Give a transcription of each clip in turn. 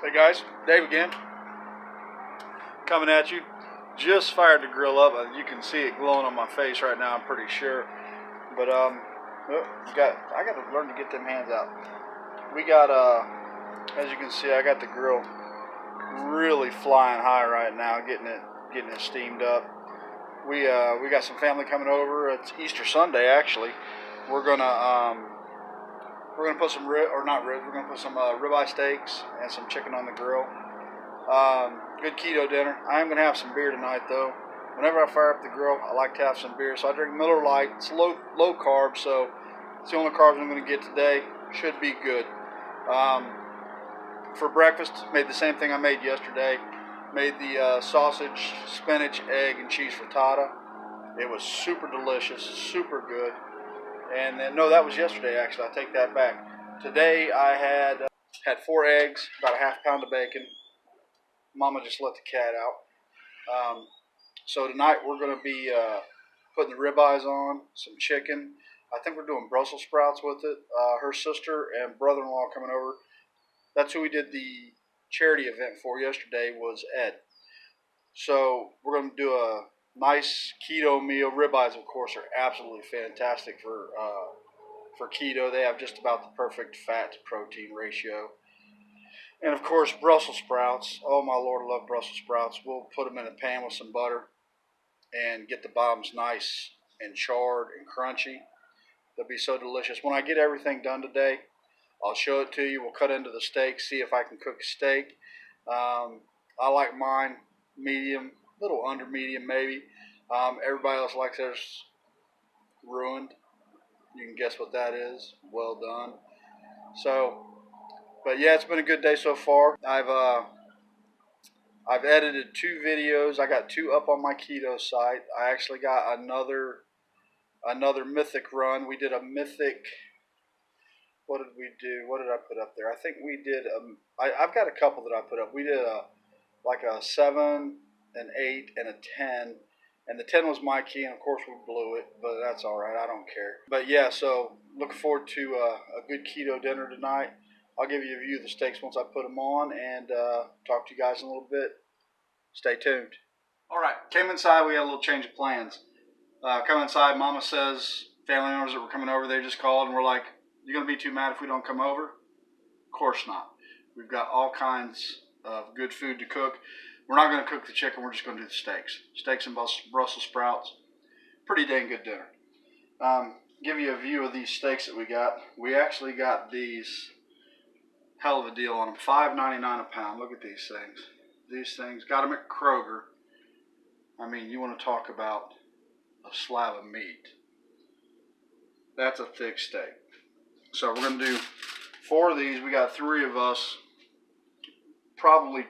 Hey guys, Dave again, coming at you. Just fired the grill up. You can see it glowing on my face right now, I'm pretty sure. But I got to learn to get them hands out. We got as you can see, I got the grill really flying high right now, getting it steamed up. We got some family coming over. It's Easter Sunday actually. We're gonna put some we're gonna put some ribeye steaks and some chicken on the grill. Good keto dinner. I am going to have some beer tonight though. Whenever I fire up the grill, I like to have some beer. So I drink Miller Lite. It's low carb, so it's the only carbs I'm going to get today. Should be good. For breakfast, made the same thing I made yesterday. Made the sausage, spinach, egg, and cheese frittata. It was super delicious, super good. And then, no, that was yesterday actually. I take that back. Today I had 4 eggs, about a half pound of bacon. Mama just let the cat out. So tonight we're going to be putting the ribeyes on, some chicken. I think we're doing Brussels sprouts with it. Her sister and brother-in-law coming over. That's who we did the charity event for yesterday, was Ed. So we're going to do a nice keto meal. Ribeyes, of course, are absolutely fantastic for keto. They have just about the perfect fat to protein ratio. And of course, Brussels sprouts. Oh my Lord, I love Brussels sprouts. We'll put them in a pan with some butter and get the bottoms nice and charred and crunchy. They'll be so delicious. When I get everything done today, I'll show it to you. We'll cut into the steak, see if I can cook a steak. I like mine medium, a little under medium maybe. Everybody else likes theirs ruined. You can guess what that is. Well done. So, but yeah, it's been a good day so far. I've edited 2 videos. I got 2 up on my keto site. I actually got another mythic run. We did a mythic. What did we do? What did I put up there? I think we did. I've got a couple that I put up. We did like a 7, an 8, and a 10. And the 10 was my key, and of course we blew it, but that's all right. I don't care. But yeah, so looking forward to a good keto dinner tonight. I'll give you a view of the steaks once I put them on, and talk to you guys in a little bit. Stay tuned. All right, came inside. We had a little change of plans. Come inside. Mama says family members that were coming over, they just called, and we're like, "You gonna be too mad if we don't come over?" Of course not. We've got all kinds of good food to cook. We're not going to cook the chicken. We're just going to do the steaks. Steaks and Brussels sprouts. Pretty dang good dinner. Give you a view of these steaks that we got. We actually got these, hell of a deal on them. $5.99 a pound. Look at these things. These things, got them at Kroger. I mean, you want to talk about a slab of meat. That's a thick steak. So we're going to do 4 of these. We got 3 of us. Probably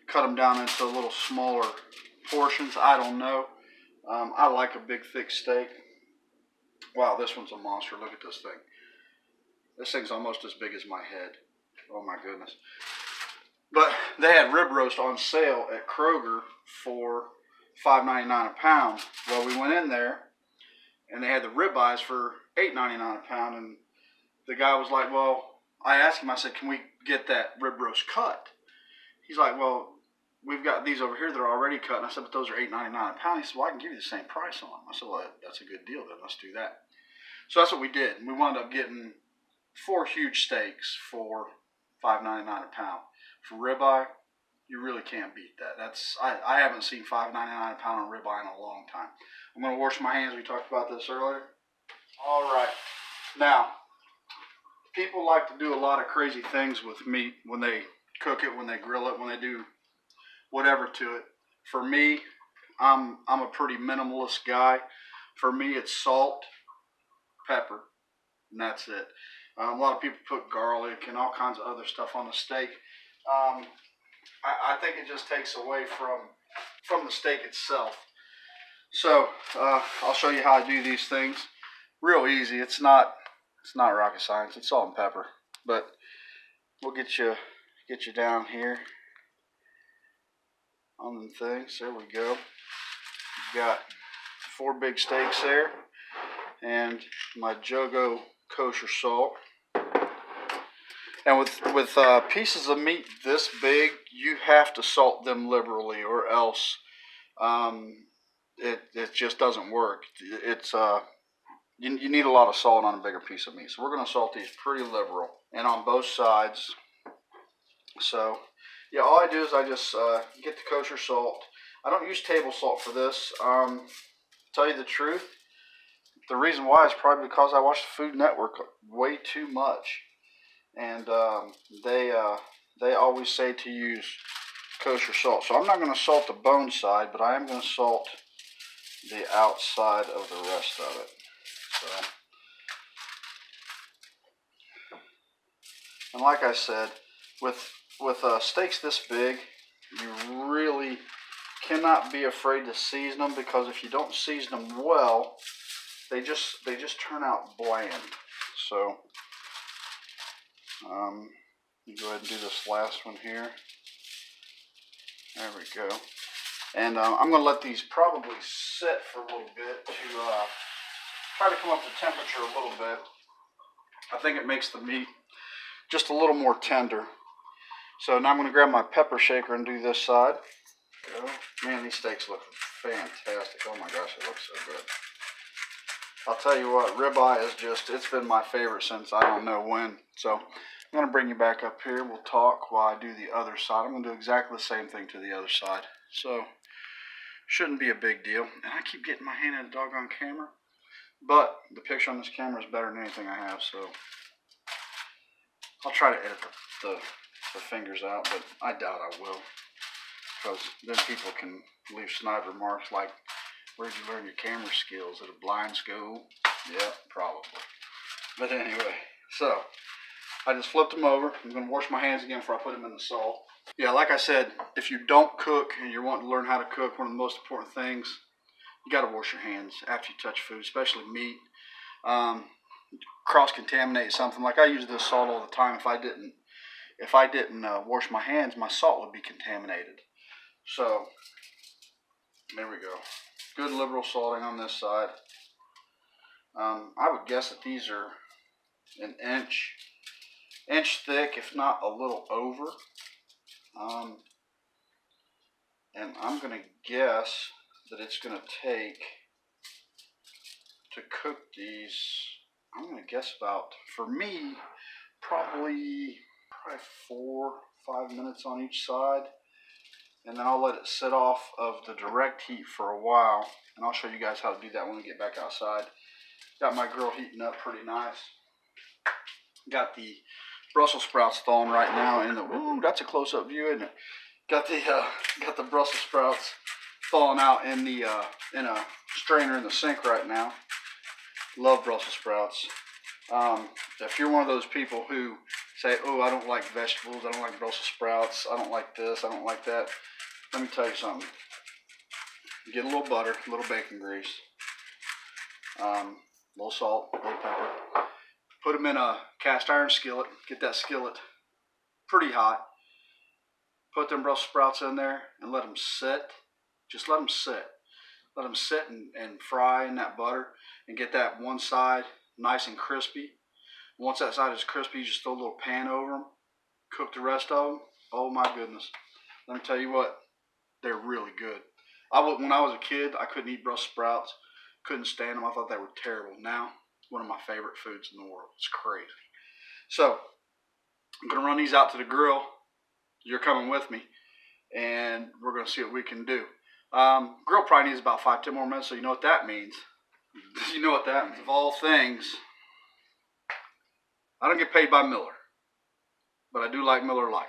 cut them down into a little smaller portions. I don't know. I like a big thick steak. Wow, this one's a monster. Look at this thing. This thing's almost as big as my head. Oh my goodness. But they had rib roast on sale at Kroger for $5.99 a pound. Well, we went in there and they had the ribeyes for $8.99 a pound, and the guy was like, well, I asked him, I said, can we get that rib roast cut? He's like, well, we've got these over here that are already cut. And I said, but those are $8.99 a pound. He said, well, I can give you the same price on them. I said, well, that's a good deal then. Let's do that. So that's what we did. And we wound up getting 4 huge steaks for $5.99 a pound. For ribeye, you really can't beat that. I haven't seen $5.99 a pound on ribeye in a long time. I'm going to wash my hands. We talked about this earlier. All right. Now, people like to do a lot of crazy things with meat when they cook it, when they grill it, when they do whatever to it. For me, I'm a pretty minimalist guy. For me, it's salt, pepper, and that's it. A lot of people put garlic and all kinds of other stuff on the steak. I think it just takes away from the steak itself. So I'll show you how I do these things. Real easy. It's not rocket science. It's salt and pepper, but we'll get you down here on them things. There we go. We've got 4 big steaks there, and my Jogo kosher salt. And with pieces of meat this big, you have to salt them liberally, or else it just doesn't work. It's you need a lot of salt on a bigger piece of meat. So we're going to salt these pretty liberal and on both sides. So yeah, all I do is I just get the kosher salt. I don't use table salt for this. Tell you the truth, the reason why is probably because I watch the Food Network way too much, and they always say to use kosher salt. So I'm not going to salt the bone side, but I am going to salt the outside of the rest of it. So, and like I said, with steaks this big, you really cannot be afraid to season them, because if you don't season them well, they just turn out bland. So go ahead and do this last one here. There we go. And I'm going to let these probably sit for a little bit to try to come up to temperature a little bit. I think it makes the meat just a little more tender. So now I'm going to grab my pepper shaker and do this side. Man, these steaks look fantastic. Oh my gosh, it looks so good. I'll tell you what, ribeye is just, it's been my favorite since I don't know when. So I'm going to bring you back up here. We'll talk while I do the other side. I'm going to do exactly the same thing to the other side. So shouldn't be a big deal. And I keep getting my hand in the doggone camera. But the picture on this camera is better than anything I have. So I'll try to edit the fingers out, but I doubt I will. Because then people can leave snide remarks like, where'd you learn your camera skills? At a blind school? Yeah, probably. But anyway, so I just flipped them over. I'm going to wash my hands again before I put them in the salt. Yeah, like I said, if you don't cook and you're wanting to learn how to cook, one of the most important things, you got to wash your hands after you touch food, especially meat. Cross-contaminate something. Like I use this salt all the time. If I didn't wash my hands, my salt would be contaminated. So there we go. Good liberal salting on this side. I would guess that these are an inch thick, if not a little over. And I'm going to guess that it's going to take, to cook these, I'm going to guess about, for me, probably 4 or 5 minutes on each side. And then I'll let it sit off of the direct heat for a while. And I'll show you guys how to do that when we get back outside. Got my grill heating up pretty nice. Got the Brussels sprouts thawing right now in the, ooh, that's a close-up view, isn't it? Got the Brussels sprouts thawing out in the in a strainer in the sink right now. Love Brussels sprouts. If you're one of those people who say, oh, I don't like vegetables, I don't like Brussels sprouts, I don't like this, I don't like that, let me tell you something. Get a little butter, a little bacon grease, a little salt, a little pepper. Put them in a cast iron skillet. Get that skillet pretty hot. Put them Brussels sprouts in there and let them sit. Just let them sit. Let them sit and fry in that butter and get that one side nice and crispy. Once that side is crispy, you just throw a little pan over them. Cook the rest of them. Oh my goodness. Let me tell you what, they're really good. When I was a kid, I couldn't eat Brussels sprouts. Couldn't stand them. I thought they were terrible. Now, one of my favorite foods in the world. It's crazy. So, I'm going to run these out to the grill. You're coming with me, and we're going to see what we can do. Grill probably needs about 5-10 more minutes, so you know what that means. You know what that means. Of all things, I don't get paid by Miller, but I do like Miller Lite.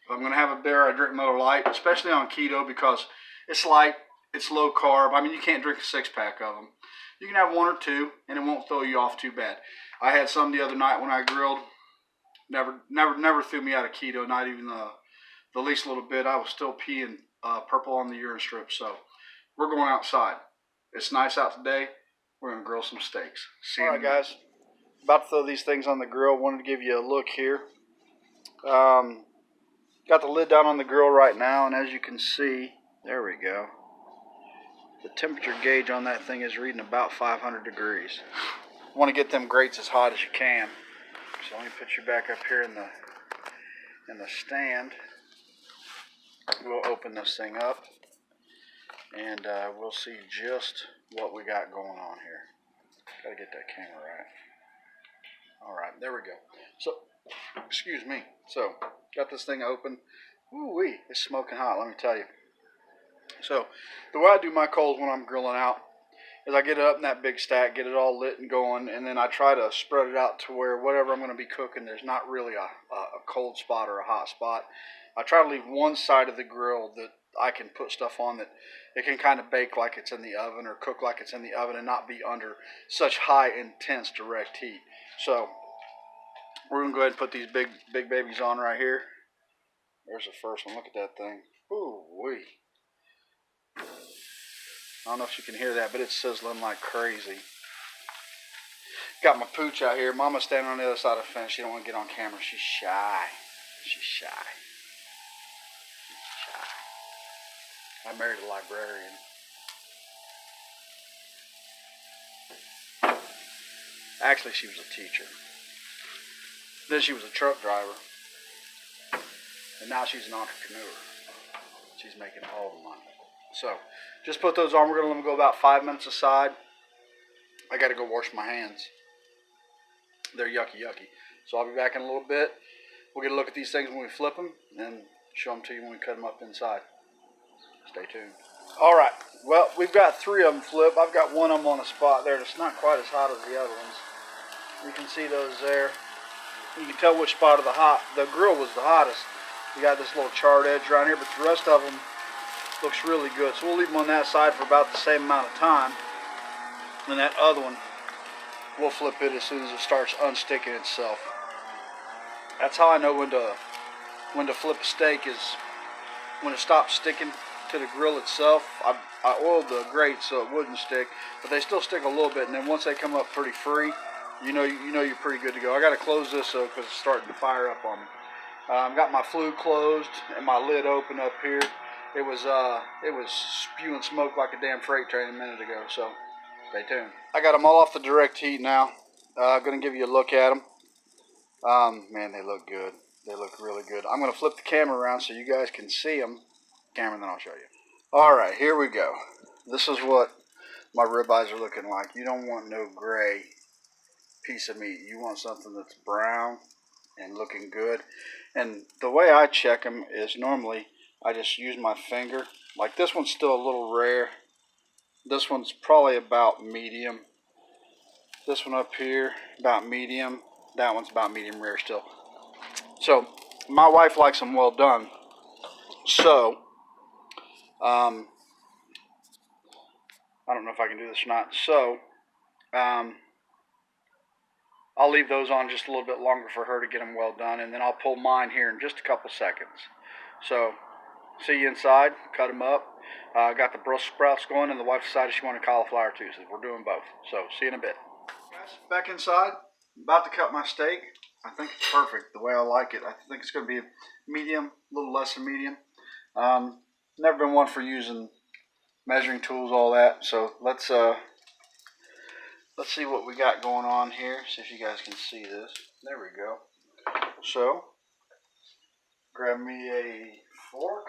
If I'm going to have a beer, I drink Miller Lite, especially on keto, because it's light, it's low carb. I mean, you can't drink a 6-pack of them. You can have 1 or 2, and it won't throw you off too bad. I had some the other night when I grilled. Never threw me out of keto, not even the least little bit. I was still peeing purple on the urine strip. So we're going outside. It's nice out today. We're going to grill some steaks. All right, guys. About to throw these things on the grill. Wanted to give you a look here. Got the lid down on the grill right now, and as you can see, there we go. The temperature gauge on that thing is reading about 500 degrees. Want to get them grates as hot as you can. So let me put you back up here in the in the stand. We'll open this thing up and we'll see just what we got going on here. Gotta get that camera right. Alright, there we go. So, excuse me. So, got this thing open. Ooh-wee, it's smoking hot, let me tell you. So, the way I do my coals when I'm grilling out is I get it up in that big stack, get it all lit and going, and then I try to spread it out to where whatever I'm going to be cooking, there's not really a cold spot or a hot spot. I try to leave one side of the grill that I can put stuff on that it can kind of bake like it's in the oven or cook like it's in the oven and not be under such high, intense, direct heat. So, we're going to go ahead and put these big babies on right here. There's the first one. Look at that thing. Ooh-wee. I don't know if you can hear that, but it's sizzling like crazy. Got my pooch out here. Mama's standing on the other side of the fence. She don't want to get on camera. She's shy. She's shy. She's shy. I married a librarian. Actually, she was a teacher. Then she was a truck driver. And now she's an entrepreneur. She's making all the money. So, just put those on. We're going to let them go about 5 minutes aside. I got to go wash my hands. They're yucky. So I'll be back in a little bit. We'll get a look at these things when we flip them and show them to you when we cut them up inside. Stay tuned. All right. Well, we've got 3 of them flipped. I've got one of them on a spot there that's not quite as hot as the other ones. You can see those there. You can tell which spot of the grill was the hottest. You got this little charred edge right here, but the rest of them looks really good. So we'll leave them on that side for about the same amount of time. And that other one, we'll flip it as soon as it starts unsticking itself. That's how I know when to flip a steak, is when it stops sticking to the grill itself. I oiled the grate so it wouldn't stick, but they still stick a little bit. And then once they come up pretty free, you know you're pretty good to go. I got to close this though because it's starting to fire up on me. I've got my flue closed and my lid open up here. It was spewing smoke like a damn freight train a minute ago. So stay tuned. I got them all off the direct heat now. Going to give you a look at them. Man, they look good. They look really good. I'm going to flip the camera around so you guys can see them. Camera, and then I'll show you. All right, here we go. This is what my ribeyes are looking like. You don't want no gray piece of meat. You want something that's brown and looking good. And the way I check them is normally I just use my finger. Like this one's still a little rare. This one's probably about medium. This one up here, about medium. That one's about medium rare still. So, my wife likes them well done. So, I don't know if I can do this or not. So, I'll leave those on just a little bit longer for her to get them well done. And then I'll pull mine here in just a couple seconds. So, see you inside. Cut them up. Got the Brussels sprouts going, and the wife decided she wanted cauliflower too, so we're doing both. So, see you in a bit. Guys, back inside. About to cut my steak. I think it's perfect the way I like it. I think it's going to be a medium, a little less than medium. Never been one for using measuring tools, all that. So let's see what we got going on here. See if you guys can see this. There we go. So grab me a fork.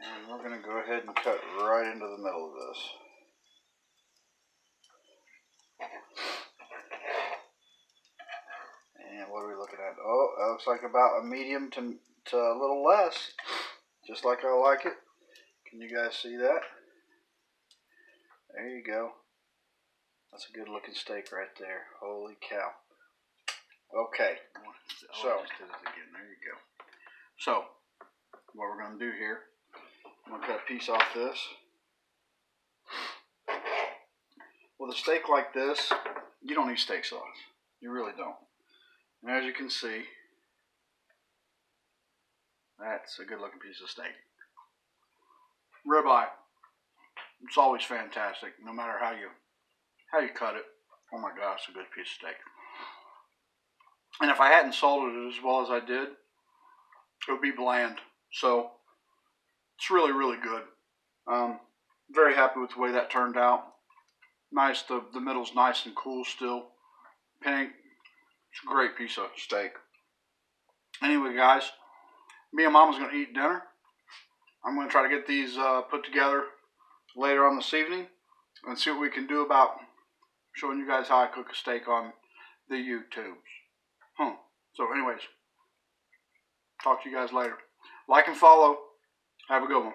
And we're going to go ahead and cut right into the middle of this. And what are we looking at? Oh, that looks like about a medium to a little less. Just like I like it. Can you guys see that? There you go. That's a good looking steak right there. Holy cow. Okay. So, there you go. So, what we're going to do here, I'm going to cut a piece off this. With a steak like this, you don't need steak sauce. You really don't. And as you can see, that's a good looking piece of steak. Ribeye. It's always fantastic, no matter how you cut it. Oh my gosh, it's a good piece of steak. And if I hadn't salted it as well as I did, it would be bland. So it's really, really good. Very happy with the way that turned out. Nice, the middle's nice and cool still. Pink. It's a great piece of steak. Anyway, guys, me and Mama's going to eat dinner. I'm going to try to get these put together later on this evening and see what we can do about showing you guys how I cook a steak on the YouTubes. So anyways, talk to you guys later. Like and follow. Have a good one.